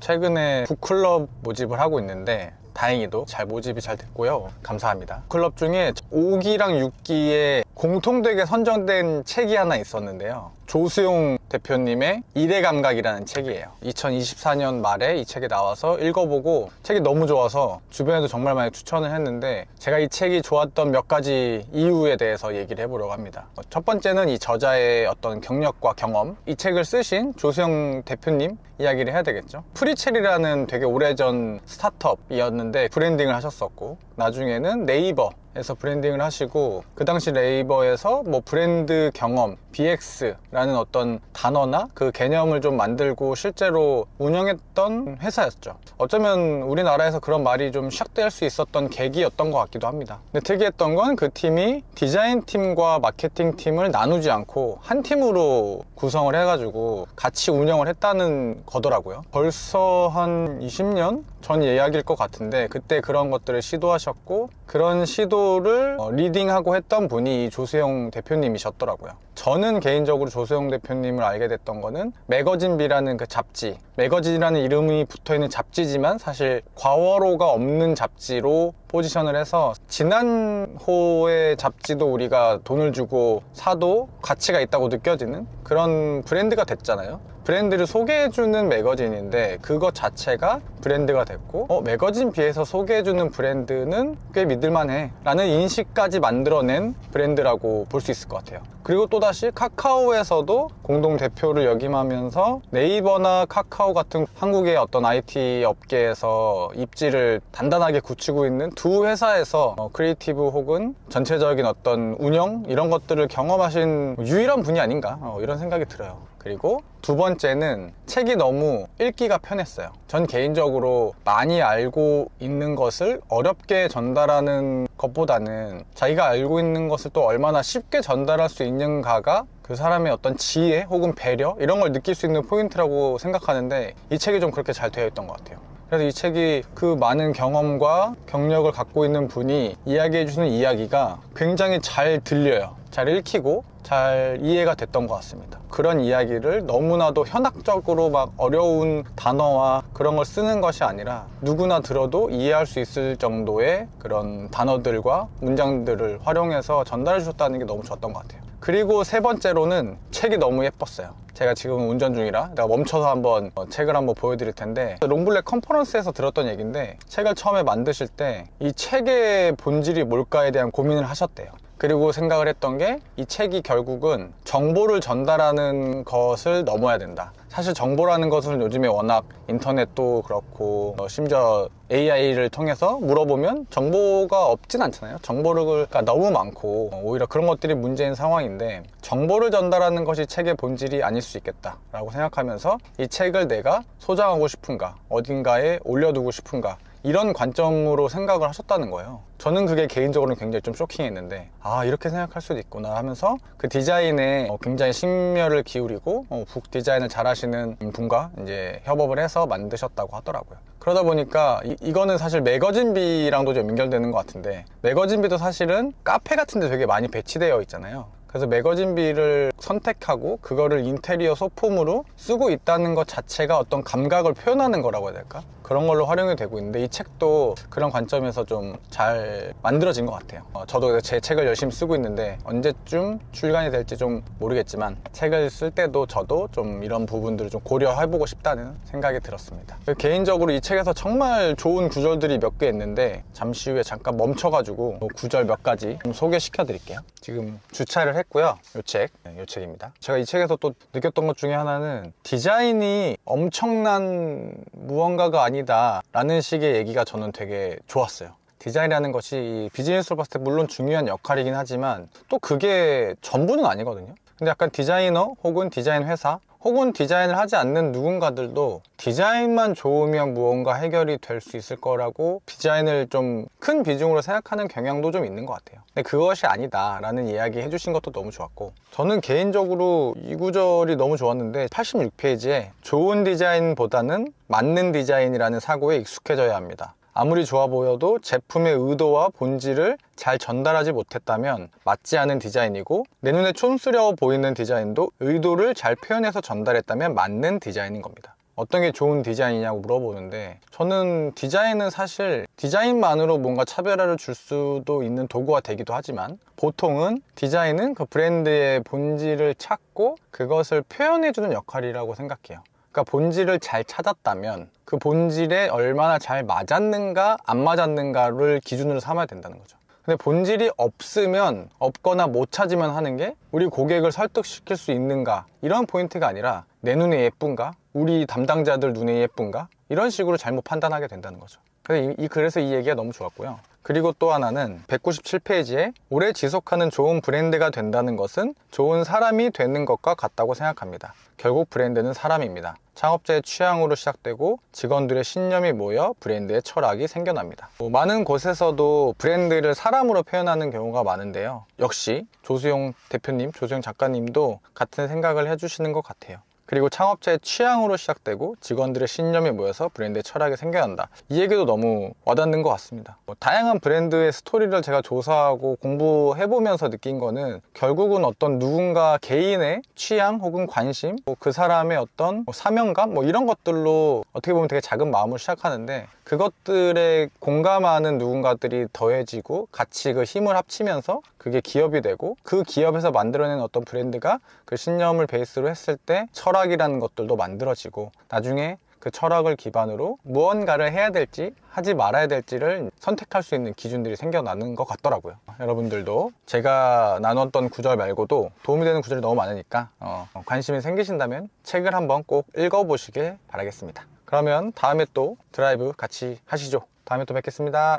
최근에 북클럽 모집을 하고 있는데 다행히도 잘 모집이 잘 됐고요. 감사합니다. 클럽 중에 5기랑 6기에 공통되게 선정된 책이 하나 있었는데요. 조수용 대표님의 일의 감각이라는 책이에요. 2024년 말에 이 책이 나와서 읽어보고 책이 너무 좋아서 주변에도 정말 많이 추천을 했는데, 제가 이 책이 좋았던 몇 가지 이유에 대해서 얘기를 해보려고 합니다. 첫 번째는 이 저자의 어떤 경력과 경험, 이 책을 쓰신 조수용 대표님 이야기를 해야 되겠죠. 프리첼이라는 되게 오래전 스타트업이었는데 브랜딩을 하셨었고, 나중에는 네이버에서 브랜딩을 하시고, 그 당시 네이버에서 뭐 브랜드 경험, BX라는 어떤 단어나 그 개념을 좀 만들고 실제로 운영했던 회사였죠. 어쩌면 우리나라에서 그런 말이 좀 시작될 수 있었던 계기였던 것 같기도 합니다. 근데 특이했던 건 그 팀이 디자인 팀과 마케팅 팀을 나누지 않고 한 팀으로 구성을 해가지고 같이 운영을 했다는 거더라고요. 벌써 한 20년 전 이야기일 것 같은데, 그때 그런 것들을 시도하셨고, 그런 시도를 리딩하고 했던 분이 이 조수용 대표님이셨더라고요. 저는 개인적으로 조수용 대표님을 알게 됐던 거는 매거진비라는 그 잡지, 매거진이라는 이름이 붙어있는 잡지지만 사실 과월호가 없는 잡지로 포지션을 해서, 지난 호의 잡지도 우리가 돈을 주고 사도 가치가 있다고 느껴지는 그런 브랜드가 됐잖아요. 브랜드를 소개해주는 매거진인데 그것 자체가 브랜드가 됐고, 매거진 비해서 소개해주는 브랜드는 꽤 믿을만해 라는 인식까지 만들어낸 브랜드라고 볼 수 있을 것 같아요. 그리고 또다시 카카오에서도 공동대표를 역임하면서 네이버나 카카오 같은 한국의 어떤 IT 업계에서 입지를 단단하게 굳히고 있는 두 회사에서 크리에이티브 혹은 전체적인 어떤 운영, 이런 것들을 경험하신 유일한 분이 아닌가, 이런 생각이 들어요. 그리고 두 번째는 책이 너무 읽기가 편했어요. 전 개인적으로 많이 알고 있는 것을 어렵게 전달하는 것보다는 자기가 알고 있는 것을 또 얼마나 쉽게 전달할 수 있는가가 그 사람의 어떤 지혜 혹은 배려, 이런 걸 느낄 수 있는 포인트라고 생각하는데, 이 책이 좀 그렇게 잘 되어 있던 것 같아요. 그래서 이 책이 그 많은 경험과 경력을 갖고 있는 분이 이야기해주는 이야기가 굉장히 잘 들려요. 잘 읽히고 잘 이해가 됐던 것 같습니다. 그런 이야기를 너무나도 현학적으로 막 어려운 단어와 그런 걸 쓰는 것이 아니라 누구나 들어도 이해할 수 있을 정도의 그런 단어들과 문장들을 활용해서 전달해 주셨다는 게 너무 좋았던 것 같아요. 그리고 세 번째로는 책이 너무 예뻤어요. 제가 지금 운전 중이라 내가 멈춰서 한번 책을 한번 보여드릴 텐데, 롱블랙 컨퍼런스에서 들었던 얘기인데, 책을 처음에 만드실 때 이 책의 본질이 뭘까에 대한 고민을 하셨대요. 그리고 생각을 했던 게, 이 책이 결국은 정보를 전달하는 것을 넘어야 된다. 사실 정보라는 것은 요즘에 워낙 인터넷도 그렇고 심지어 AI를 통해서 물어보면 정보가 없진 않잖아요. 정보가 너무 많고 오히려 그런 것들이 문제인 상황인데, 정보를 전달하는 것이 책의 본질이 아닐 수 있겠다 라고 생각하면서, 이 책을 내가 소장하고 싶은가, 어딘가에 올려두고 싶은가, 이런 관점으로 생각을 하셨다는 거예요. 저는 그게 개인적으로는 굉장히 좀 쇼킹했는데, 아, 이렇게 생각할 수도 있구나 하면서 그 디자인에 굉장히 심려를 기울이고 북 디자인을 잘 하시는 분과 이제 협업을 해서 만드셨다고 하더라고요. 그러다 보니까 이거는 사실 매거진비랑도 좀 연결되는 것 같은데, 매거진비도 사실은 카페 같은 데 되게 많이 배치되어 있잖아요. 그래서 매거진비를 선택하고 그거를 인테리어 소품으로 쓰고 있다는 것 자체가 어떤 감각을 표현하는 거라고 해야 될까? 그런 걸로 활용이 되고 있는데, 이 책도 그런 관점에서 좀 잘 만들어진 것 같아요. 저도 제 책을 열심히 쓰고 있는데 언제쯤 출간이 될지 좀 모르겠지만, 책을 쓸 때도 저도 좀 이런 부분들을 좀 고려해보고 싶다는 생각이 들었습니다. 개인적으로 이 책에서 정말 좋은 구절들이 몇 개 있는데, 잠시 후에 잠깐 멈춰가지고 구절 몇 가지 좀 소개시켜 드릴게요. 지금 주차를 했고요. 이 책입니다. 제가 이 책에서 또 느꼈던 것 중에 하나는, 디자인이 엄청난 무언가가 아니다 라는 식의 얘기가 저는 되게 좋았어요. 디자인이라는 것이 비즈니스로 봤을 때 물론 중요한 역할이긴 하지만 또 그게 전부는 아니거든요. 근데 약간 디자이너 혹은 디자인 회사 혹은 디자인을 하지 않는 누군가들도 디자인만 좋으면 무언가 해결이 될 수 있을 거라고 디자인을 좀 큰 비중으로 생각하는 경향도 좀 있는 것 같아요. 근데 그것이 아니다 라는 이야기 해주신 것도 너무 좋았고, 저는 개인적으로 이 구절이 너무 좋았는데, 86페이지에 좋은 디자인보다는 맞는 디자인이라는 사고에 익숙해져야 합니다. 아무리 좋아 보여도 제품의 의도와 본질을 잘 전달하지 못했다면 맞지 않은 디자인이고, 내 눈에 촌스러워 보이는 디자인도 의도를 잘 표현해서 전달했다면 맞는 디자인인 겁니다. 어떤 게 좋은 디자인이냐고 물어보는데, 저는 디자인은 사실 디자인만으로 뭔가 차별화를 줄 수도 있는 도구가 되기도 하지만, 보통은 디자인은 그 브랜드의 본질을 찾고 그것을 표현해주는 역할이라고 생각해요. 그러니까 본질을 잘 찾았다면 그 본질에 얼마나 잘 맞았는가 안 맞았는가를 기준으로 삼아야 된다는 거죠. 근데 본질이 없으면, 없거나 못 찾으면 하는 게 우리 고객을 설득시킬 수 있는가, 이런 포인트가 아니라 내 눈에 예쁜가, 우리 담당자들 눈에 예쁜가, 이런 식으로 잘못 판단하게 된다는 거죠. 그래서 이 얘기가 너무 좋았고요. 그리고 또 하나는 197페이지에 오래 지속하는 좋은 브랜드가 된다는 것은 좋은 사람이 되는 것과 같다고 생각합니다. 결국 브랜드는 사람입니다. 창업자의 취향으로 시작되고 직원들의 신념이 모여 브랜드의 철학이 생겨납니다. 많은 곳에서도 브랜드를 사람으로 표현하는 경우가 많은데요. 역시 조수용 대표님, 조수용 작가님도 같은 생각을 해주시는 것 같아요. 그리고 창업자의 취향으로 시작되고 직원들의 신념이 모여서 브랜드의 철학이 생겨난다. 이 얘기도 너무 와닿는 것 같습니다. 다양한 브랜드의 스토리를 제가 조사하고 공부해보면서 느낀 거는, 결국은 어떤 누군가 개인의 취향 혹은 관심, 그 사람의 어떤 사명감, 이런 것들로 어떻게 보면 되게 작은 마음으로 시작하는데, 그것들에 공감하는 누군가들이 더해지고 같이 그 힘을 합치면서 그게 기업이 되고, 그 기업에서 만들어낸 어떤 브랜드가 그 신념을 베이스로 했을 때 철학이라는 것들도 만들어지고, 나중에 그 철학을 기반으로 무언가를 해야 될지 하지 말아야 될지를 선택할 수 있는 기준들이 생겨나는 것 같더라고요. 여러분들도 제가 나눴던 구절 말고도 도움이 되는 구절이 너무 많으니까 관심이 생기신다면 책을 한번 꼭 읽어보시길 바라겠습니다. 그러면 다음에 또 드라이브 같이 하시죠. 다음에 또 뵙겠습니다.